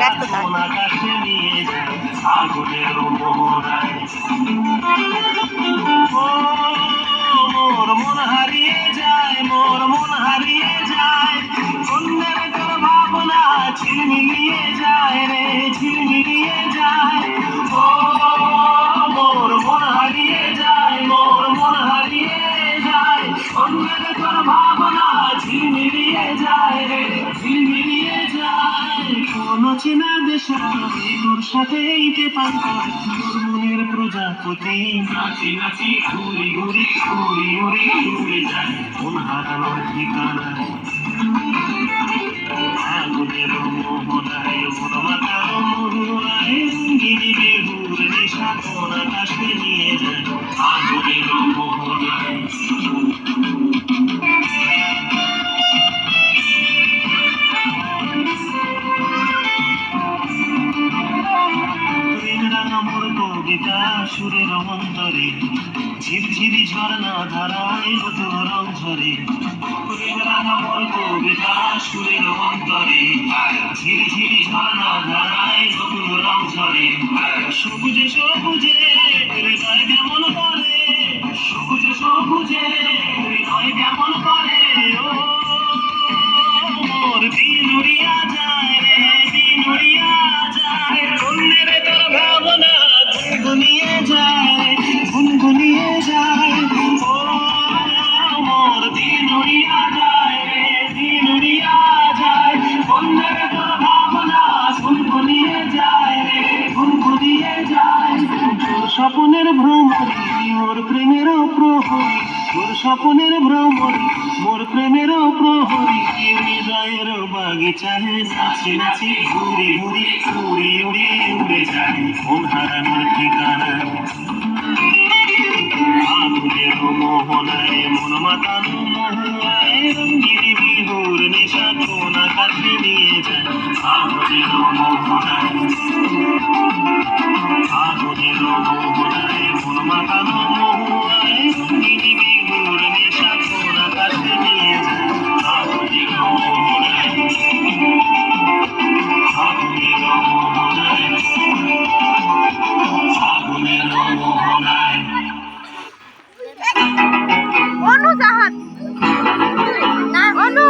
আকাশে নিয়ে যায় আগুনের মোহনায়। মোর মন হারিয়ে যায়, মোর মন হারিয়ে যায়, অন্যের তোর ভাবনা ঝিলমিলিয়ে যায় রে, ঝিলমিলিয়ে যায়। ও মোর মন হারিয়ে যায়, মোর মন হারিয়ে যায়, অন্যের তোর ভাবনা ঝিলমিলিয়ে যায় রে, ঝিলমিলিয়ে যায়। কোন চেনা দেশে তোর সাথে এইতে পাই তোর মনের প্রজাপতি, নাচি নাচি ঘুরি ঘুরি ঘুরি ঘুরি ঘুরে যায় কোন হারানোর ঠিকানা। আগুনের মোহনায় মন মাতার মোহনায় রঙ্গিনী বেহুর নেশা কোন আকাশে নিয়ে যায় আগুনের মোহনায়। মোর কবিতা সুরের অন্তরে ঝিরঝিরি ঝর্ণা ধারায় নতুন রং ঝরে। মোর কবিতা সুরের অন্তরে ঝিরঝিরি ঝর্ণা ধারায় নতুন রং ঝরে। সবুজে সবুজে হৃদয় কেমন করে, সবুজে সবুজে হৃদয় কেমন করে। ও মোর দিন উড়িয়া যায় রে, দিন উড়িয়া যায়, অন্যের তোর ভাবনা গুনগুনিয়ে যায়, গুনগুনিয়ে যায়। ও মোর দিন উড়িয়া যায় রে, দিন উড়িয়া যায়, অন্যের তোর ভাবনা গুনগুনিয়ে যায় রে, গুনগুনিয়ে যায়। তোর স্বপ্নের ভ্রমণী মোর প্রেমেরও প্রহরী, তোর স্বপ্নের ভ্রমণী মোর প্রেমেরও প্রহরী, হৃদয়ের বাগিচায় নাচি নাচি ঘুরি ঘুরি উড়ি উড়ি উড়ে যায় মন হারানোর ঠিকানা। আগুনের মোহনায় মন মাতানো মোহনায় রঙ্গিনী বিহুর নেশা কোন আকাশে নিয়ে যায় আগুনের মোহনায়। আগুনের মোহনায় মন মাতানো মোহনায় রঙ্গিনী বিহুর নেশা কোন আকাশে নিয়ে যায় আগুনের মোহনায়। আগুনের মোহনায়, আগুনের মোহনায়। অনু জাহান না অনু